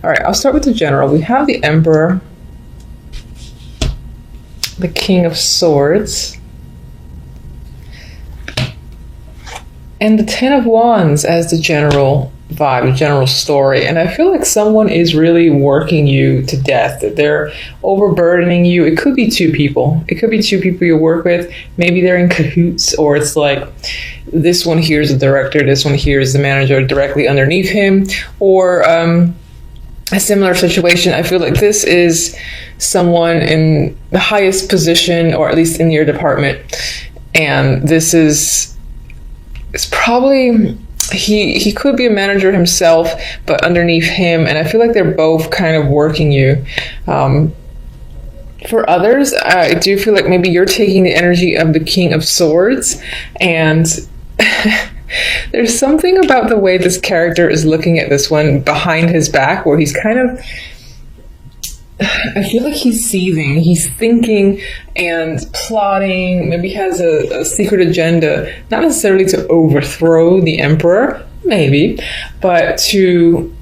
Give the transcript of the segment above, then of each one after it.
All right, I'll start with the general. We have the Emperor, the King of Swords, and the Ten of Wands as the general vibe, the general story. And I feel like someone is really working you to death, that they're overburdening you. It could be two people. It could be two people you work with. Maybe they're in cahoots, or it's like this one here is the director, this one here is the manager directly underneath him, or a similar situation. I feel like this is someone in the highest position, or at least in your department, and this is, it's probably, he could be a manager himself, but underneath him, and I feel like they're both kind of working you. For others, I do feel like maybe you're taking the energy of the King of Swords, and there's something about the way this character is looking at this one behind his back, where he's kind of, I feel like he's seething, he's thinking and plotting, maybe has a secret agenda, not necessarily to overthrow the Emperor, maybe, but to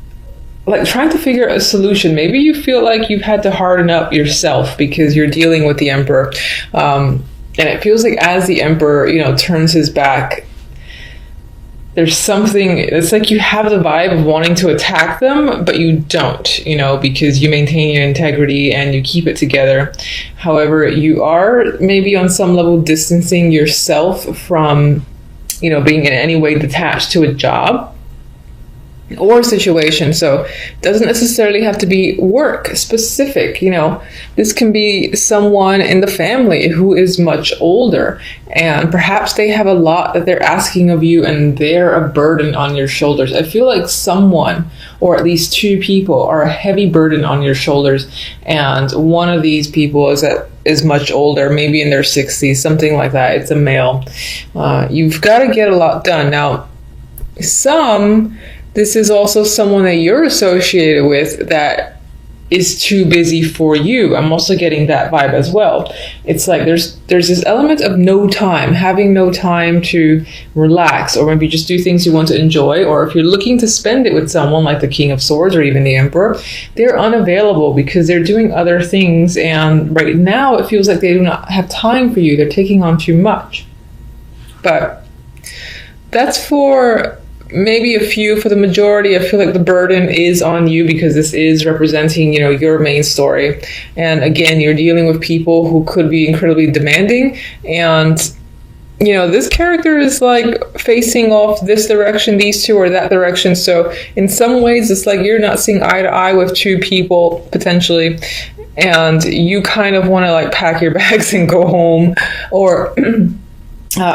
like trying to figure out a solution. Maybe you feel like you've had to harden up yourself because you're dealing with the Emperor. And it feels like as the Emperor, you know, turns his back, there's something, it's like you have the vibe of wanting to attack them, but you don't, you know, because you maintain your integrity and you keep it together. However, you are maybe on some level distancing yourself from, you know, being in any way detached to a job or situation. So it doesn't necessarily have to be work specific, you know. This can be someone in the family who is much older, and perhaps they have a lot that they're asking of you and they're a burden on your shoulders. I feel like someone, or at least two people, are a heavy burden on your shoulders, and one of these people is much older, maybe in their 60s, something like that. It's a male. You've got to get a lot done. Now, this is also someone that you're associated with that is too busy for you. I'm also getting that vibe as well. It's like there's this element of having no time to relax, or maybe just do things you want to enjoy. Or if you're looking to spend it with someone like the King of Swords or even the Emperor, they're unavailable because they're doing other things. And right now it feels like they do not have time for you. They're taking on too much. But that's for maybe a few. For the majority, I feel like the burden is on you because this is representing, you know, your main story. And again, you're dealing with people who could be incredibly demanding, and you know, this character is like facing off this direction, these two, or that direction. So in some ways it's like you're not seeing eye to eye with two people potentially, and you kind of want to like pack your bags and go home, or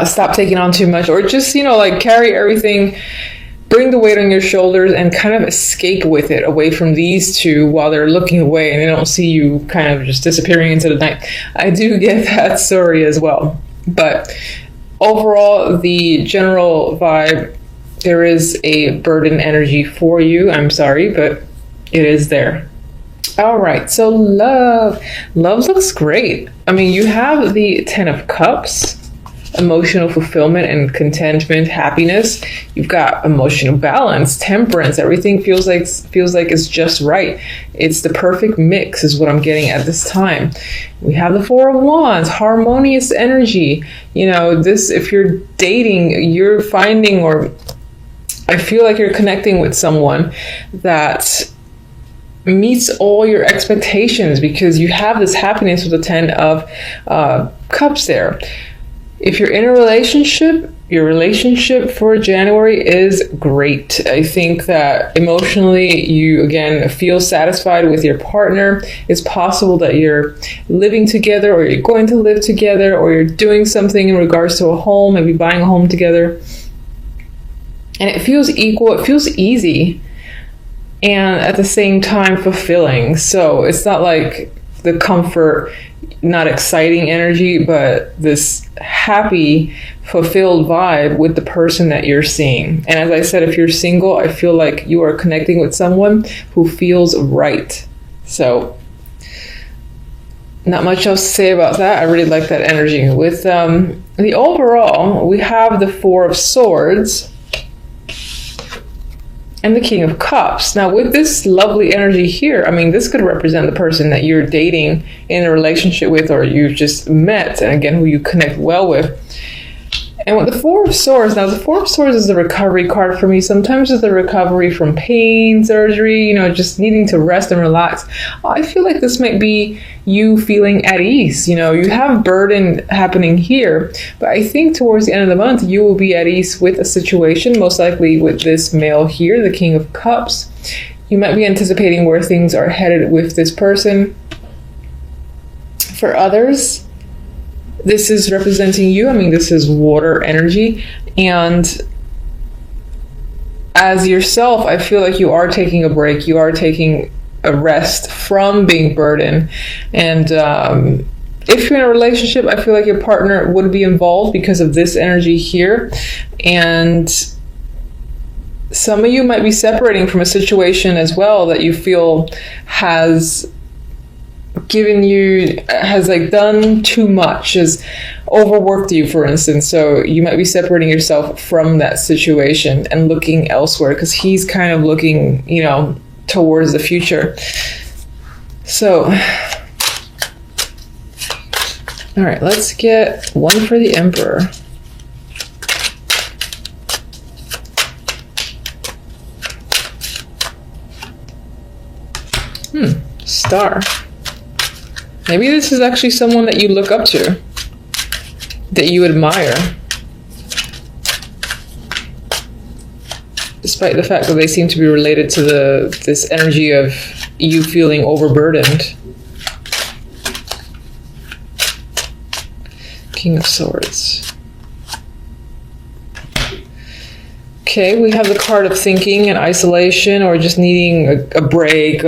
stop taking on too much, or just, you know, like carry everything, bring the weight on your shoulders and kind of escape with it away from these two while they're looking away and they don't see you kind of just disappearing into the night. I do get that story as well. But overall, the general vibe, there is a burden energy for you. I'm sorry, but it is there. All right, so love looks great. I mean, you have the Ten of Cups, emotional fulfillment and contentment, happiness. You've got emotional balance, temperance. Everything feels like it's just right. It's the perfect mix is what I'm getting at this time. We have the Four of Wands, harmonious energy. You know, this, if you're dating, you're finding, or I feel like you're connecting with someone that meets all your expectations because you have this happiness with the Ten of Cups there. If you're in a relationship, your relationship for January is great. I think that emotionally you, again, feel satisfied with your partner. It's possible that you're living together, or you're going to live together, or you're doing something in regards to a home, maybe buying a home together. And it feels equal, it feels easy, and at the same time fulfilling. So it's not like the comfort, not exciting energy, but this happy, fulfilled vibe with the person that you're seeing. And as I said, if you're single, I feel like you are connecting with someone who feels right. So not much else to say about that. I really like that energy. With the overall, we have the Four of Swords, and the King of Cups. Now, with this lovely energy here, I mean, this could represent the person that you're dating, in a relationship with, or you've just met, and again, who you connect well with. And with the Four of Swords, now the Four of Swords is the recovery card for me. Sometimes it's the recovery from pain, surgery, you know, just needing to rest and relax. I feel like this might be you feeling at ease. You know, you have burden happening here, but I think towards the end of the month, you will be at ease with a situation, most likely with this male here, the King of Cups. You might be anticipating where things are headed with this person. For others, this is representing you. I mean, this is water energy. And as yourself, I feel like you are taking a break. You are taking a rest from being burdened. And if you're in a relationship, I feel like your partner would be involved because of this energy here. And some of you might be separating from a situation as well that you feel has given you, has like done too much, has overworked you, for instance. So you might be separating yourself from that situation and looking elsewhere, because he's kind of looking, you know, towards the future. So, all right, let's get one for the Emperor. Star. Maybe this is actually someone that you look up to, that you admire, despite the fact that they seem to be related to this energy of you feeling overburdened. King of Swords. Okay, we have the card of thinking and isolation, or just needing a break.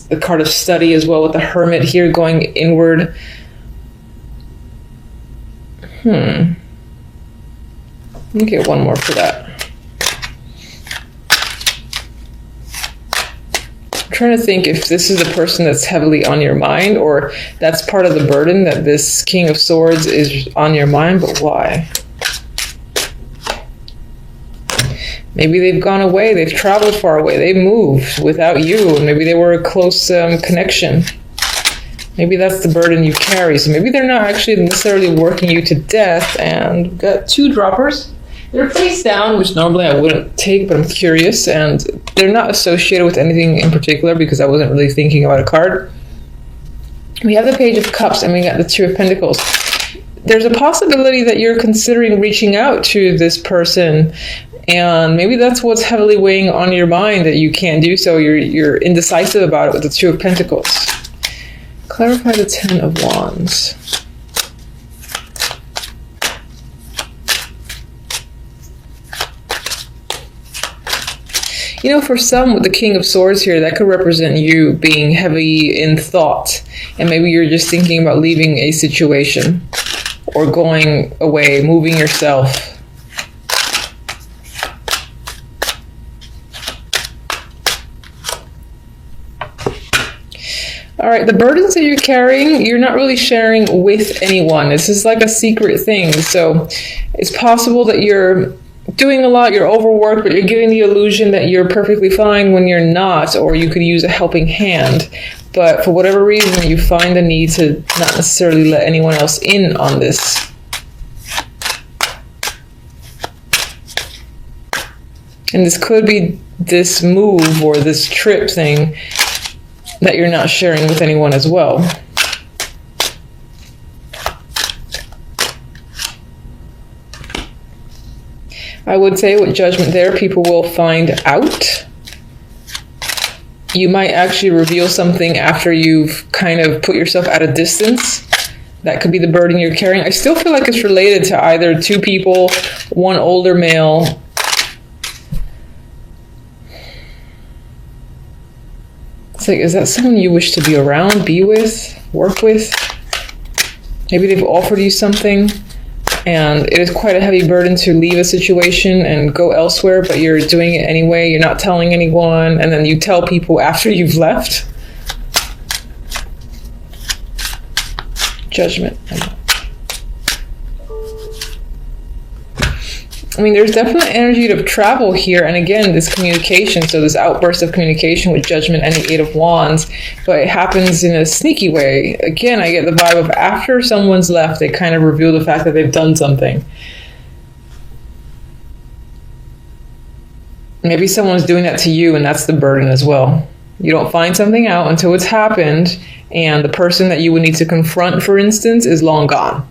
The card of study as well, with the Hermit here going inward. Let me get one more for that. I'm trying to think if this is a person that's heavily on your mind, or that's part of the burden, that this King of Swords is on your mind, but why? Maybe they've gone away, they've traveled far away, they've moved without you, and maybe they were a close connection. Maybe that's the burden you carry. So maybe they're not actually necessarily working you to death. And we've got two droppers. They're face down, which normally I wouldn't take, but I'm curious. And they're not associated with anything in particular, because I wasn't really thinking about a card. We have the Page of Cups, and we got the Two of Pentacles. There's a possibility that you're considering reaching out to this person, and maybe that's what's heavily weighing on your mind, that you can't do so. You're indecisive about it with the Two of Pentacles. Clarify the Ten of Wands. You know, for some, with the King of Swords here, that could represent you being heavy in thought, and maybe you're just thinking about leaving a situation, or going away, moving yourself. All right, the burdens that you're carrying, you're not really sharing with anyone. This is like a secret thing. So it's possible that you're doing a lot, you're overworked, but you're giving the illusion that you're perfectly fine when you're not, or you could use a helping hand. But for whatever reason, you find the need to not necessarily let anyone else in on this. And this could be this move or this trip thing that you're not sharing with anyone as well. I would say with Judgment there, people will find out. You might actually reveal something after you've kind of put yourself at a distance. That could be the burden you're carrying. I still feel like it's related to either two people, one older male. It's like, is that someone you wish to be around, be with, work with? Maybe they've offered you something, and it is quite a heavy burden to leave a situation and go elsewhere, but you're doing it anyway. You're not telling anyone, and then you tell people after you've left. Judgment. I mean, there's definitely energy of travel here. And again, this communication, so this outburst of communication with Judgment and the Eight of Wands, but it happens in a sneaky way. Again, I get the vibe of after someone's left, they kind of reveal the fact that they've done something. Maybe someone's doing that to you, and that's the burden as well. You don't find something out until it's happened, and the person that you would need to confront, for instance, is long gone.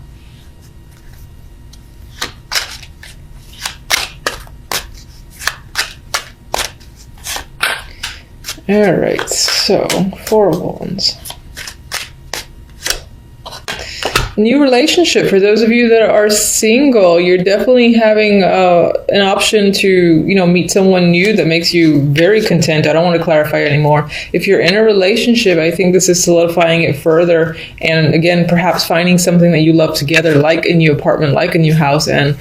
All right, so 4 of Wands. New relationship. For those of you that are single, you're definitely having an option to, meet someone new that makes you very content. I don't want to clarify anymore. If you're in a relationship, I think this is solidifying it further. And again, perhaps finding something that you love together, like a new apartment, like a new house, and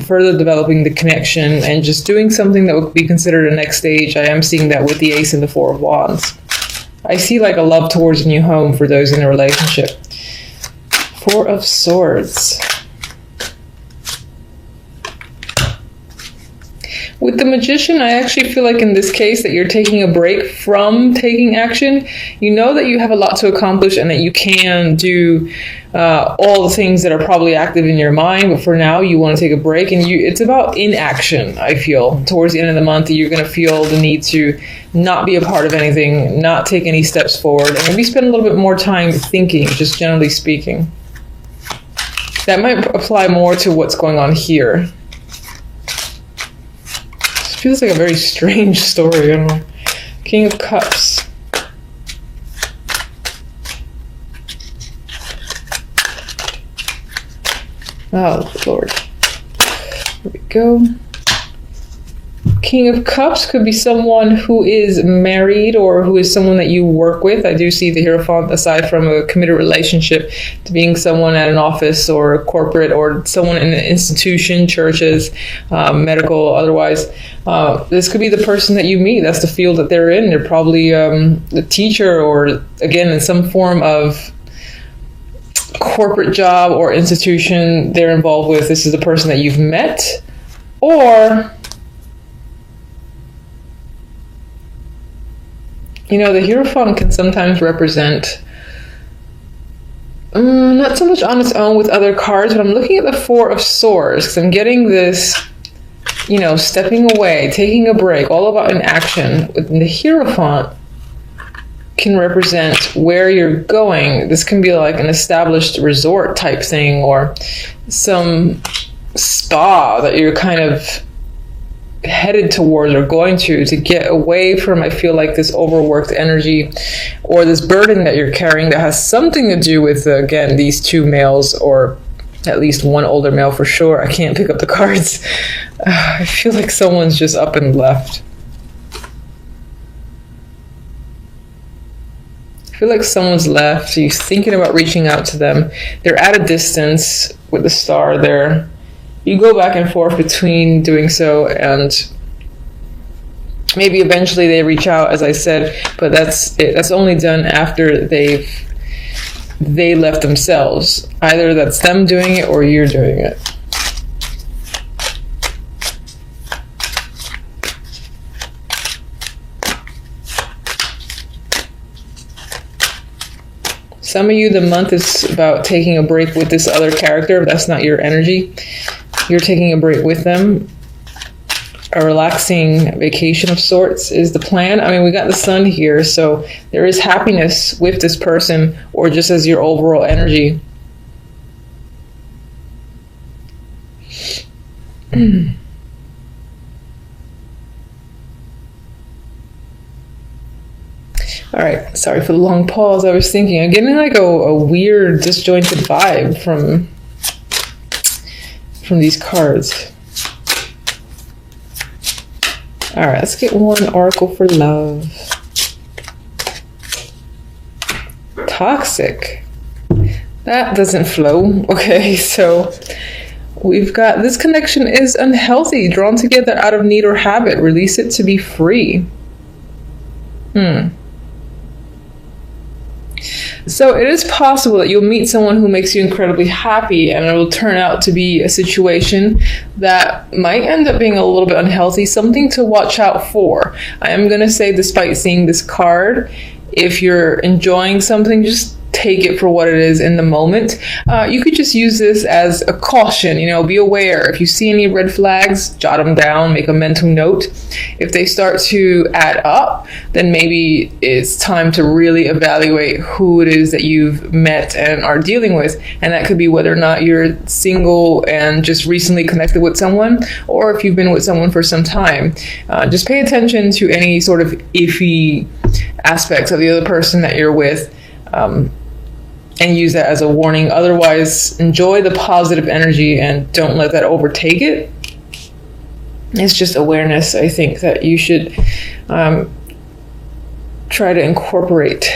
further developing the connection and just doing something that would be considered a next stage. I am seeing that with the Ace and the 4 of Wands. I see like a love towards a new home for those in a relationship. 4 of Swords. With the Magician, I actually feel like in this case that you're taking a break from taking action. You know that you have a lot to accomplish and that you can do all the things that are probably active in your mind, but for now you want to take a break, and it's about inaction. I feel towards the end of the month you're going to feel the need to not be a part of anything, not take any steps forward, and maybe spend a little bit more time thinking, just generally speaking. That might apply more to what's going on here. This feels like a very strange story. I don't know. King of Cups. Oh, Lord. There we go. King of Cups could be someone who is married or who is someone that you work with. I do see the Hierophant, aside from a committed relationship, to being someone at an office or corporate or someone in an institution, churches, medical, otherwise. This could be the person that you meet. That's the field that they're in. They're probably a teacher or, again, in some form of corporate job or institution they're involved with. This is the person that you've met. Or... the Hierophant can sometimes represent, not so much on its own with other cards, but I'm looking at the 4 of Swords because I'm getting this, stepping away, taking a break, all about inaction. The Hierophant can represent where you're going. This can be like an established resort type thing or some spa that you're kind of headed towards or going to get away from, I feel like, this overworked energy or this burden that you're carrying that has something to do with, again, these 2 males or at least one older male for sure. I can't pick up the cards. I feel like someone's just up and left. I feel like someone's left. You're thinking about reaching out to them. They're at a distance with the star there. You go back and forth between doing so and maybe eventually they reach out, as I said, but that's it. That's only done after they left themselves. Either that's them doing it or you're doing it. Some of you, the month is about taking a break with this other character. If that's not your energy, you're taking a break with them. A relaxing vacation of sorts is the plan. I mean, we got the Sun here, so there is happiness with this person or just as your overall energy. All right, sorry for the long pause. I was thinking, I'm getting like a weird disjointed vibe from these cards. All right, let's get one oracle for love. Toxic. That doesn't flow. Okay, so we've got this connection is unhealthy, drawn together out of need or habit. Release it to be free. So it is possible that you'll meet someone who makes you incredibly happy, and it will turn out to be a situation that might end up being a little bit unhealthy, something to watch out for. I am going to say, despite seeing this card, if you're enjoying something, just take it for what it is in the moment. You could just use this as a caution, be aware. If you see any red flags, jot them down, make a mental note. If they start to add up, then maybe it's time to really evaluate who it is that you've met and are dealing with. And that could be whether or not you're single and just recently connected with someone, or if you've been with someone for some time. Just pay attention to any sort of iffy aspects of the other person that you're with. And use that as a warning. Otherwise, enjoy the positive energy and don't let that overtake it. It's just awareness, I think, that you should try to incorporate.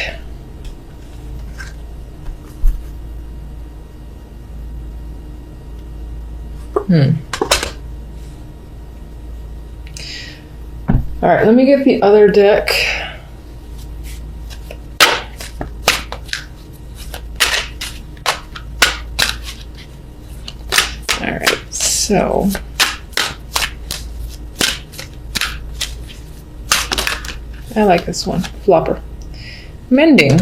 All right, let me get the other deck. So, I like this one, Flopper. Mending.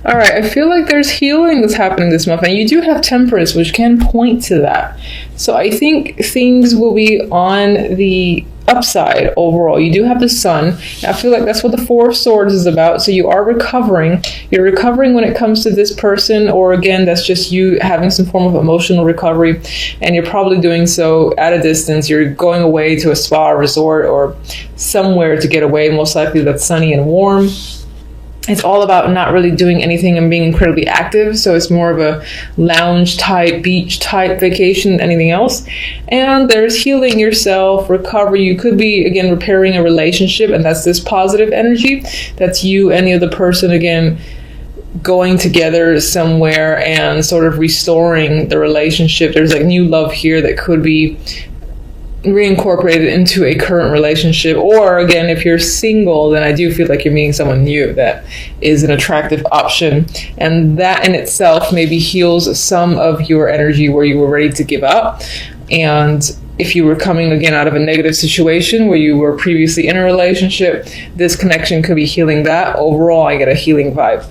All right, I feel like there's healing that's happening this month, and you do have Temperance, which can point to that. So I think things will be on the upside overall. You do have the Sun. I feel like that's what the Four of Swords is about. So you are recovering. You're recovering when it comes to this person, or again, that's just you having some form of emotional recovery, and you're probably doing so at a distance. You're going away to a spa, resort, or somewhere to get away. Most likely that's sunny and warm. It's all about not really doing anything and being incredibly active. So it's more of a lounge type, beach type vacation than anything else. And there's healing yourself, recovery. You could be, again, repairing a relationship, and that's this positive energy. That's you and the other person, again, going together somewhere and sort of restoring the relationship. There's like new love here that could be reincorporated into a current relationship. Or again, if you're single, then I do feel like you're meeting someone new that is an attractive option, and that in itself maybe heals some of your energy where you were ready to give up. And if you were coming again out of a negative situation where you were previously in a relationship, this connection could be healing that. Overall, I get a healing vibe.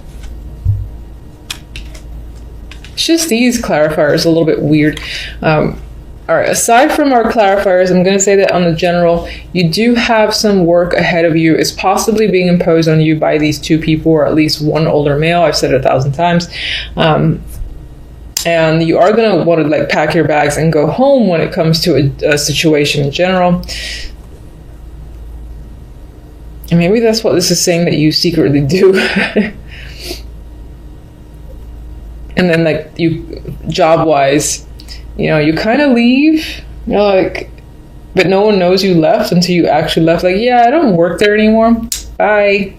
It's just these clarifiers a little bit weird. All right, aside from our clarifiers, I'm going to say that on the general, you do have some work ahead of you. It's possibly being imposed on you by these two people, or at least one older male. I've said it 1,000 times. And you are going to want to like pack your bags and go home when it comes to a situation in general. And maybe that's what this is saying that you secretly do. And then like you, job-wise, you kind of leave, you're like, but no one knows you left until you actually left. Like, yeah, I don't work there anymore. Bye.